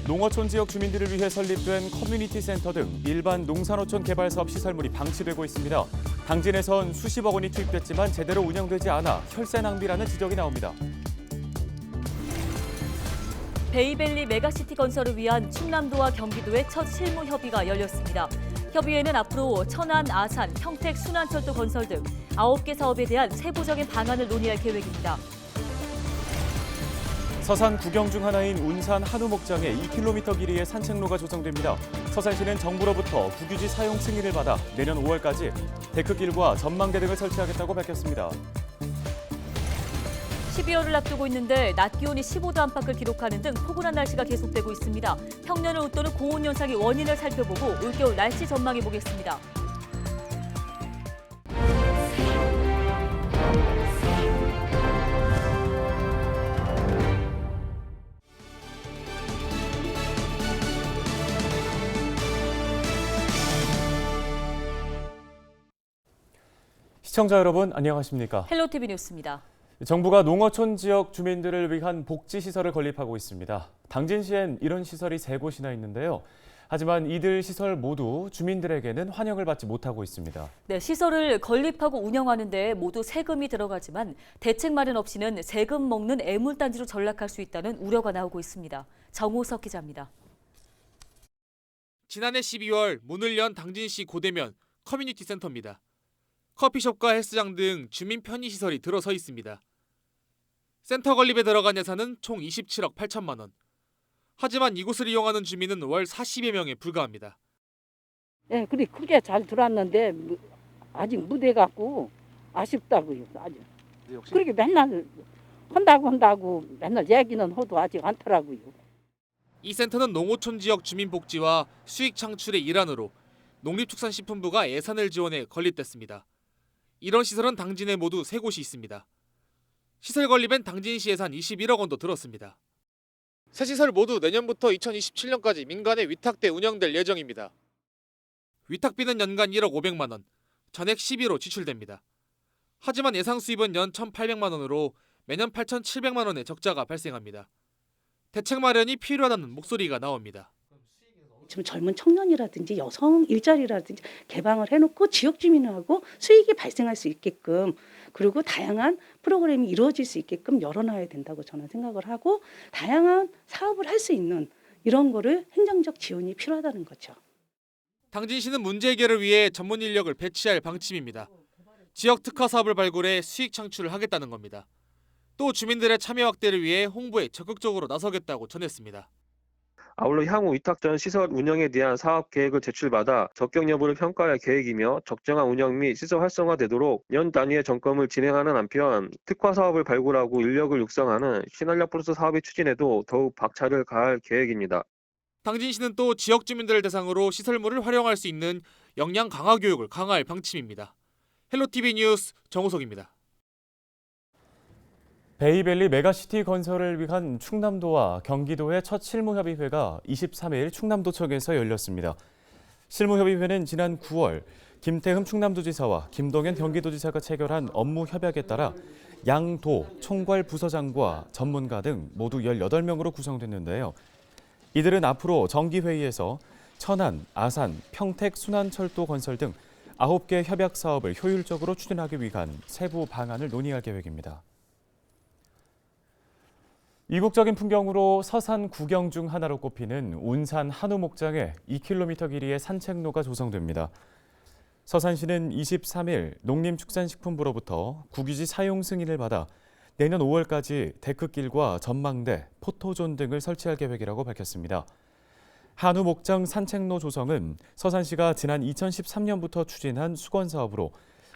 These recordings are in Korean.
농어촌 지역 주민들을 위해 설립된 커뮤니티 센터 등 일반 농산어촌 개발 사업 시설물이 방치되고 있습니다. 당진에선 수십억 원이 투입됐지만 제대로 운영되지 않아 혈세 낭비라는 지적이 나옵니다. 베이밸리 메가시티 건설을 위한 충남도와 경기도의 첫 실무 협의가 열렸습니다. 협의회는 앞으로 천안, 아산, 평택, 순환철도 건설 등 9개 사업에 대한 세부적인 방안을 논의할 계획입니다. 서산 구경 중 하나인 운산 한우 목장에 2km 길이의 산책로가 조성됩니다. 서산시는 정부로부터 국유지 사용 승인을 받아 내년 5월까지 데크길과 전망대 등을 설치하겠다고 밝혔습니다. 12월을 앞두고 있는데 낮 기온이 15도 안팎을 기록하는 등 포근한 날씨가 계속되고 있습니다. 평년을 웃도는 고온 현상의 원인을 살펴보고 올겨울 날씨 전망해 보겠습니다. 시청자 여러분 안녕하십니까? 헬로티비 뉴스입니다. 정부가 농어촌 지역 주민들을 위한 복지시설을 건립하고 있습니다. 당진시엔 이런 시설이 3곳이나 있는데요. 하지만 이들 시설 모두 주민들에게는 환영을 받지 못하고 있습니다. 네, 시설을 건립하고 운영하는 데 모두 세금이 들어가지만 대책 마련 없이는 세금 먹는 애물단지로 전락할 수 있다는 우려가 나오고 있습니다. 정호석 기자입니다. 지난해 12월 문을 연 당진시 고대면 커뮤니티 센터입니다. 커피숍과 헬스장 등 주민 편의시설이 들어서 있습니다. 센터 건립에 들어간 예산은 총 27억 8천만 원. 하지만 이곳을 이용하는 주민은 월 40여 명에 불과합니다. 예, 그리 크게 잘 들어왔는데 아직 무대갖고 아쉽다고요. 아주. 그렇게 맨날 한다고 맨날 얘기는 해도 아직 않더라고요. 이 센터는 농어촌 지역 주민 복지와 수익 창출의 일환으로 농림축산식품부가 예산을 지원해 건립됐습니다. 이런 시설은 당진에 모두 3곳이 있습니다. 시설 건립엔 당진시 예산 21억 원도 들었습니다. 새 시설 모두 내년부터 2027년까지 민간에 위탁돼 운영될 예정입니다. 위탁비는 연간 1억 500만 원, 전액 12로 지출됩니다. 하지만 예상 수입은 연 1,800만 원으로 매년 8,700만 원의 적자가 발생합니다. 대책 마련이 필요하다는 목소리가 나옵니다. 지금 젊은 청년이라든지 여성 일자리라든지 개방을 해놓고 지역 주민하고 수익이 발생할 수 있게끔 그리고 다양한 프로그램이 이루어질 수 있게끔 열어놔야 된다고 저는 생각을 하고 다양한 사업을 할 수 있는 이런 거를 행정적 지원이 필요하다는 거죠. 당진시는 문제 해결을 위해 전문 인력을 배치할 방침입니다. 지역 특화 사업을 발굴해 수익 창출을 하겠다는 겁니다. 또 주민들의 참여 확대를 위해 홍보에 적극적으로 나서겠다고 전했습니다. 아울러 향후 위탁 전 시설 운영에 대한 사업 계획을 제출받아 적격 여부를 평가할 계획이며 적정한 운영 및 시설 활성화되도록 연 단위의 점검을 진행하는 한편 특화 사업을 발굴하고 인력을 육성하는 시널력 플러스 사업의 추진에도 더욱 박차를 가할 계획입니다. 당진시는 또 지역 주민들을 대상으로 시설물을 활용할 수 있는 역량 강화 교육을 강화할 방침입니다. 헬로티비 뉴스 정호석입니다. 베이밸리 메가시티 건설을 위한 충남도와 경기도의 첫 실무협의회가 23일 충남도청에서 열렸습니다. 실무협의회는 지난 9월 김태흠 충남도지사와 김동연 경기도지사가 체결한 업무 협약에 따라 양도, 총괄 부서장과 전문가 등 모두 18명으로 구성됐는데요. 이들은 앞으로 정기회의에서 천안, 아산, 평택, 순환철도 건설 등 9개 협약 사업을 효율적으로 추진하기 위한 세부 방안을 논의할 계획입니다. 이국적인 풍경으로 서산 구경 중 하나로 꼽히는 운산 한우 목장에 2km 길이의 산책로가 조성됩니다. 서산시는 23일 농림축산식품부로부터 국유지 사용 승인을 받아 내년 5월까지 데크길과 전망대, 포토존 등을 설치할 계획이라고 밝혔습니다. 한우 목장 산책로 조성은 서산시가 지난 2013년부터 추진한 수건 사업으로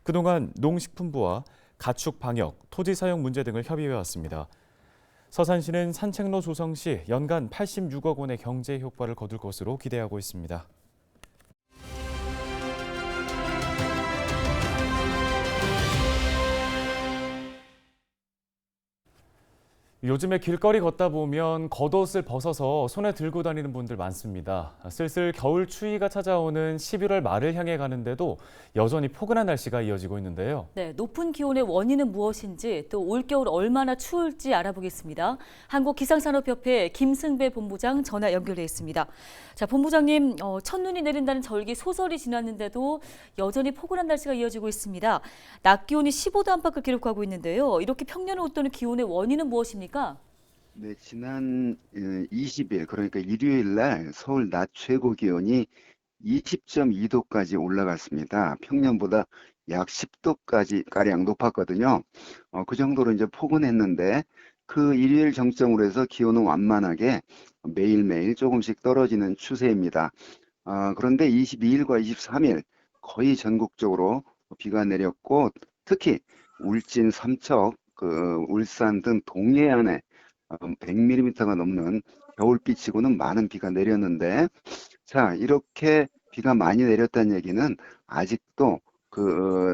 그동안 농식품부와 가축 방역, 토지 사용 문제 등을 협의해 왔습니다. 서산시는 산책로 조성 시 연간 86억 원의 경제 효과를 거둘 것으로 기대하고 있습니다. 요즘에 길거리 걷다 보면 겉옷을 벗어서 손에 들고 다니는 분들 많습니다. 슬슬 겨울 추위가 찾아오는 11월 말을 향해 가는데도 여전히 포근한 날씨가 이어지고 있는데요. 네, 높은 기온의 원인은 무엇인지 또 올겨울 얼마나 추울지 알아보겠습니다. 한국기상산업협회 김승배 본부장 전화 연결돼 있습니다. 자, 본부장님, 첫눈이 내린다는 절기 소설이 지났는데도 여전히 포근한 날씨가 이어지고 있습니다. 낮 기온이 15도 안팎을 기록하고 있는데요. 이렇게 평년을 웃도는 기온의 원인은 무엇입니까? 네, 지난 20일, 그러니까 일요일 날 서울 낮 최고 기온이 20.2도까지 올라갔습니다. 평년보다 약 10도까지 가량 높았거든요. 그 정도로 이제 포근했는데 그 일요일 정점으로 해서 기온은 완만하게 매일매일 조금씩 떨어지는 추세입니다. 그런데 22일과 23일 거의 전국적으로 비가 내렸고 특히 울진, 삼척, 울산 등 동해안에 100mm가 넘는 겨울비치고는 많은 비가 내렸는데, 자, 이렇게 비가 많이 내렸다는 얘기는 아직도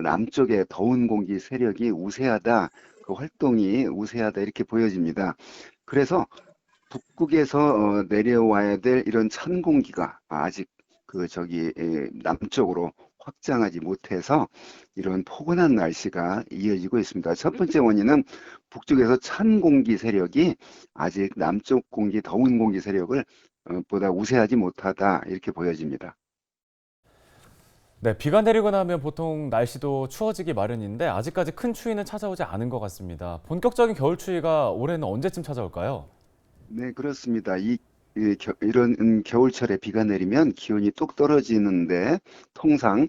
남쪽의 더운 공기 세력이 우세하다, 그 활동이 우세하다 이렇게 보여집니다. 그래서 북극에서 내려와야 될 이런 찬 공기가 아직 남쪽으로 확장하지 못해서 이런 포근한 날씨가 이어지고 있습니다. 첫 번째 원인은 북쪽에서 찬 공기 세력이 아직 남쪽 공기, 더운 공기 세력을 보다 우세하지 못하다 이렇게 보여집니다. 네, 비가 내리고 나면 보통 날씨도 추워지기 마련인데 아직까지 큰 추위는 찾아오지 않은 것 같습니다. 본격적인 겨울 추위가 올해는 언제쯤 찾아올까요? 네, 그렇습니다. 이런 겨울철에 비가 내리면 기온이 뚝 떨어지는데 통상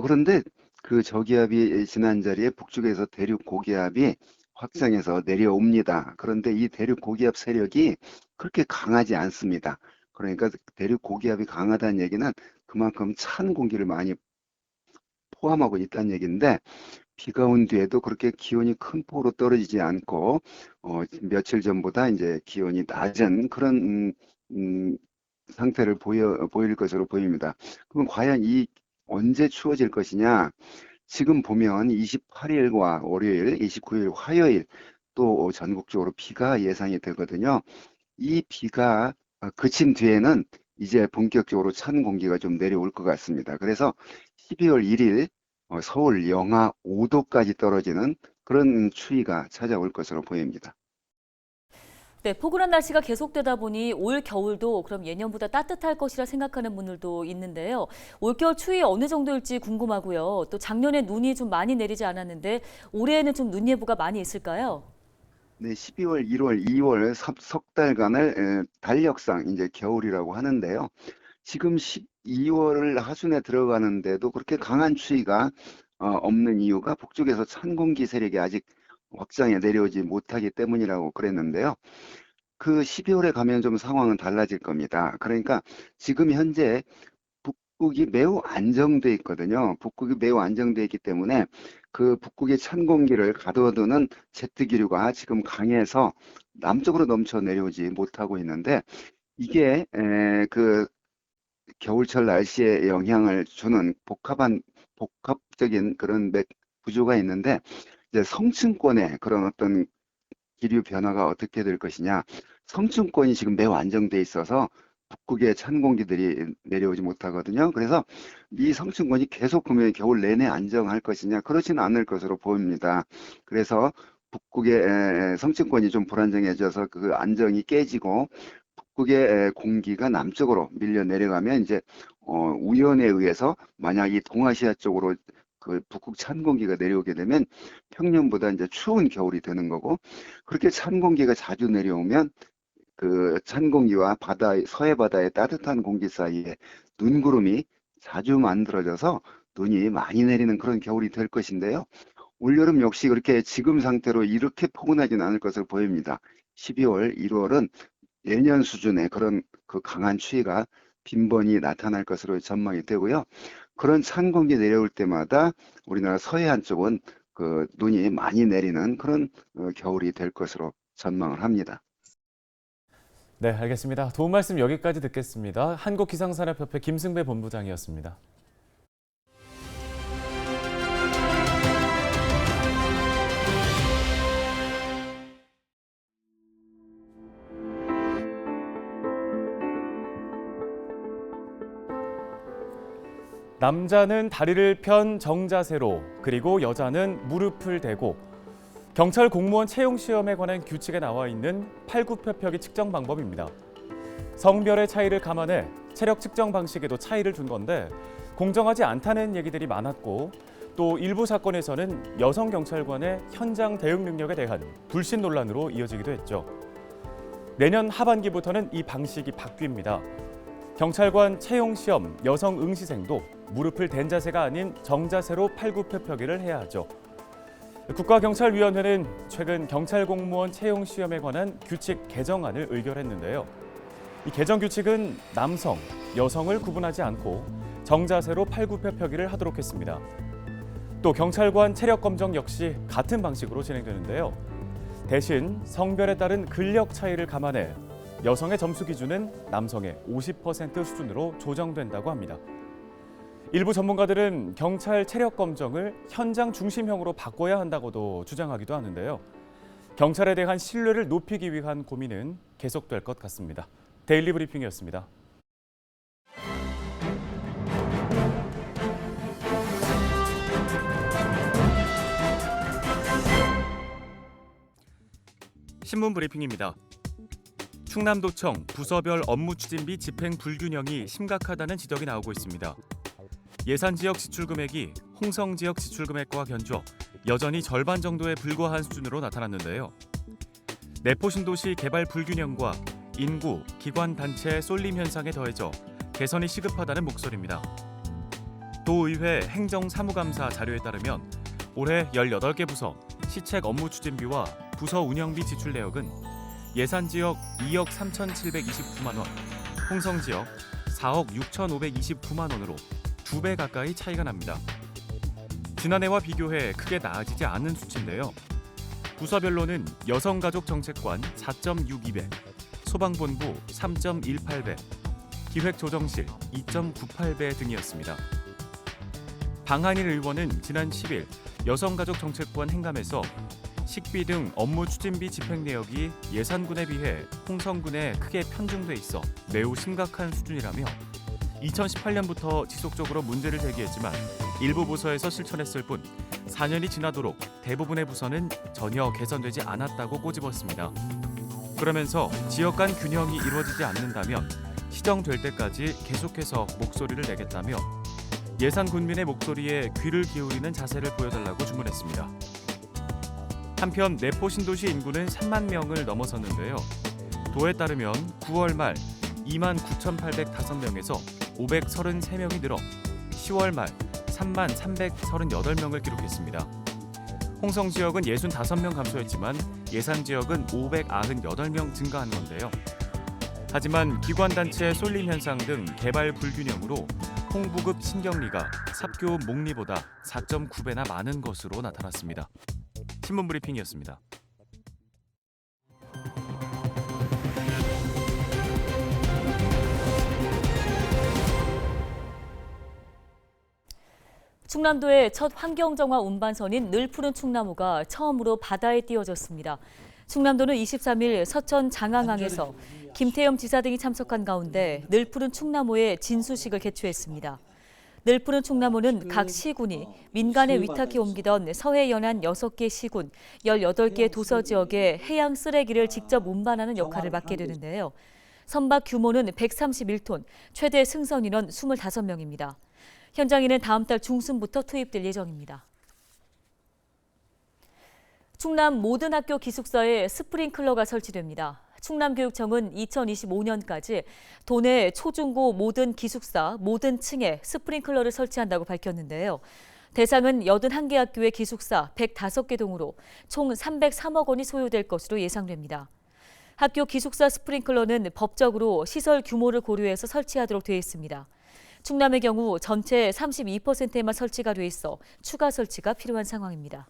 그런데 그 저기압이 지난 자리에 북쪽에서 대륙 고기압이 확장해서 내려옵니다. 그런데 이 대륙 고기압 세력이 그렇게 강하지 않습니다. 그러니까 대륙 고기압이 강하다는 얘기는 그만큼 찬 공기를 많이 포함하고 있다는 얘기인데 비가 온 뒤에도 그렇게 기온이 큰 폭으로 떨어지지 않고 며칠 전보다 이제 기온이 낮은 그런 상태를 보일 것으로 보입니다. 그럼 과연 언제 추워질 것이냐? 지금 보면 28일과 월요일, 29일 화요일 또 전국적으로 비가 예상이 되거든요. 이 비가 그친 뒤에는 이제 본격적으로 찬 공기가 좀 내려올 것 같습니다. 그래서 12월 1일 서울 영하 5도까지 떨어지는 그런 추위가 찾아올 것으로 보입니다. 네, 포근한 날씨가 계속되다 보니 올 겨울도 그럼 예년보다 따뜻할 것이라 생각하는 분들도 있는데요. 올겨울 추위 어느 정도일지 궁금하고요. 또 작년에 눈이 좀 많이 내리지 않았는데 올해에는 좀 눈 예보가 많이 있을까요? 네, 12월, 1월, 2월 석 달간을 달력상 이제 겨울이라고 하는데요. 지금 12월 하순에 들어가는데도 그렇게 강한 추위가 없는 이유가 북쪽에서 찬 공기 세력이 아직 확장해 내려오지 못하기 때문이라고 그랬는데요. 그 12월에 가면 좀 상황은 달라질 겁니다. 그러니까 지금 현재 북극이 매우 안정돼 있거든요. 북극이 매우 안정돼 있기 때문에 그 북극의 찬 공기를 가둬두는 제트기류가 지금 강해서 남쪽으로 넘쳐 내려오지 못하고 있는데 이게 그 겨울철 날씨에 영향을 주는 복합적인 그런 구조가 있는데 이제 성층권의 그런 어떤 기류 변화가 어떻게 될 것이냐. 성층권이 지금 매우 안정돼 있어서 북극의 찬 공기들이 내려오지 못하거든요. 그래서 이 성층권이 계속 그러면 겨울 내내 안정할 것이냐 그렇지는 않을 것으로 보입니다. 그래서 북극의 성층권이 좀 불안정해져서 그 안정이 깨지고 북극의 공기가 남쪽으로 밀려 내려가면 이제 우연에 의해서 만약 이 동아시아 쪽으로 그 북극 찬 공기가 내려오게 되면 평년보다 이제 추운 겨울이 되는 거고 그렇게 찬 공기가 자주 내려오면 그 찬 공기와 서해 바다의 따뜻한 공기 사이에 눈구름이 자주 만들어져서 눈이 많이 내리는 그런 겨울이 될 것인데요. 올여름 역시 그렇게 지금 상태로 이렇게 포근하지는 않을 것으로 보입니다. 12월, 1월은 예년 수준의 그런 그 강한 추위가 빈번히 나타날 것으로 전망이 되고요. 그런 찬 공기 내려올 때마다 우리나라 서해안 쪽은 그 눈이 많이 내리는 그런 겨울이 될 것으로 전망을 합니다. 네, 알겠습니다. 도움 말씀 여기까지 듣겠습니다. 한국기상산업협회 김승배 본부장이었습니다. 남자는 다리를 편 정자세로, 그리고 여자는 무릎을 대고 경찰 공무원 채용 시험에 관한 규칙에 나와 있는 팔굽혀펴기 측정 방법입니다. 성별의 차이를 감안해 체력 측정 방식에도 차이를 둔 건데 공정하지 않다는 얘기들이 많았고 또 일부 사건에서는 여성 경찰관의 현장 대응 능력에 대한 불신 논란으로 이어지기도 했죠. 내년 하반기부터는 이 방식이 바뀝니다. 경찰관 채용 시험 여성 응시생도 무릎을 댄 자세가 아닌 정자세로 팔굽혀펴기를 해야 하죠. 국가경찰위원회는 최근 경찰 공무원 채용 시험에 관한 규칙 개정안을 의결했는데요. 이 개정 규칙은 남성, 여성을 구분하지 않고 정자세로 팔굽혀펴기를 하도록 했습니다. 또 경찰관 체력 검정 역시 같은 방식으로 진행되는데요. 대신 성별에 따른 근력 차이를 감안해 여성의 점수 기준은 남성의 50% 수준으로 조정된다고 합니다. 일부 전문가들은 경찰 체력 검정을 현장 중심형으로 바꿔야 한다고도 주장하기도 하는데요. 경찰에 대한 신뢰를 높이기 위한 고민은 계속될 것 같습니다. 데일리 브리핑이었습니다. 신문 브리핑입니다. 충남도청 부서별 업무 추진비 집행 불균형이 심각하다는 지적이 나오고 있습니다. 예산 지역 지출 금액이 홍성 지역 지출 금액과 견주어 여전히 절반 정도에 불과한 수준으로 나타났는데요. 내포 신도시 개발 불균형과 인구, 기관 단체 쏠림 현상에 더해져 개선이 시급하다는 목소리입니다. 도의회 행정사무감사 자료에 따르면 올해 18개 부서 시책 업무 추진비와 부서 운영비 지출 내역은 예산 지역 2억 3,729만 원, 홍성 지역 4억 6,529만 원으로 2배 가까이 차이가 납니다. 지난해와 비교해 크게 나아지지 않은 수치인데요. 부서별로는 여성가족정책관 4.62배, 소방본부 3.18배, 기획조정실 2.98배 등이었습니다. 방한일 의원은 지난 10일 여성가족정책관 행감에서 식비 등 업무 추진비 집행 내역이 예산군에 비해 홍성군에 크게 편중돼 있어 매우 심각한 수준이라며 2018년부터 지속적으로 문제를 제기했지만 일부 부서에서 실천했을 뿐 4년이 지나도록 대부분의 부서는 전혀 개선되지 않았다고 꼬집었습니다. 그러면서 지역 간 균형이 이루어지지 않는다면 시정될 때까지 계속해서 목소리를 내겠다며 예산 군민의 목소리에 귀를 기울이는 자세를 보여달라고 주문했습니다. 한편 내포 신도시 인구는 3만 명을 넘어섰는데요. 도에 따르면 9월 말 2만 9,805명에서 533명이 늘어 10월 말 3만 338명을 기록했습니다. 홍성 지역은 65명 감소했지만 예산 지역은 598명 증가한 건데요. 하지만 기관단체 쏠림 현상 등 개발 불균형으로 홍부급 신경리가 삽교 목리보다 4.9배나 많은 것으로 나타났습니다. 신문 브리핑이었습니다. 충남도의 첫 환경정화 운반선인 늘 푸른 충남호가 처음으로 바다에 띄워졌습니다. 충남도는 23일 서천 장항항에서 김태흠 지사 등이 참석한 가운데 늘 푸른 충남호의 진수식을 개최했습니다. 늘 푸른 충남호는 각 시군이 민간에 위탁해 옮기던 서해 연안 6개 시군, 18개 도서 지역에 해양 쓰레기를 직접 운반하는 역할을 맡게 되는데요. 선박 규모는 131톤, 최대 승선 인원 25명입니다. 현장에는 다음 달 중순부터 투입될 예정입니다. 충남 모든 학교 기숙사에 스프링클러가 설치됩니다. 충남교육청은 2025년까지 도내 초중고 모든 기숙사, 모든 층에 스프링클러를 설치한다고 밝혔는데요. 대상은 81개 학교의 기숙사 105개 동으로 총 303억 원이 소요될 것으로 예상됩니다. 학교 기숙사 스프링클러는 법적으로 시설 규모를 고려해서 설치하도록 되어 있습니다. 충남의 경우 전체 32%에만 설치가 돼 있어 추가 설치가 필요한 상황입니다.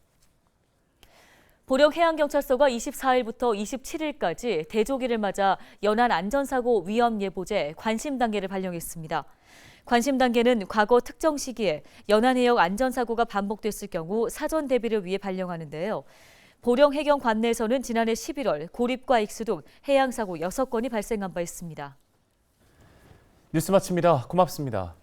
보령해양경찰서가 24일부터 27일까지 대조기를 맞아 연안 안전사고 위험 예보제 관심 단계를 발령했습니다. 관심 단계는 과거 특정 시기에 연안 해역 안전사고가 반복됐을 경우 사전 대비를 위해 발령하는데요. 보령해경 관내에서는 지난해 11월 고립과 익수 등 해양사고 6건이 발생한 바 있습니다. 뉴스 마칩니다. 고맙습니다.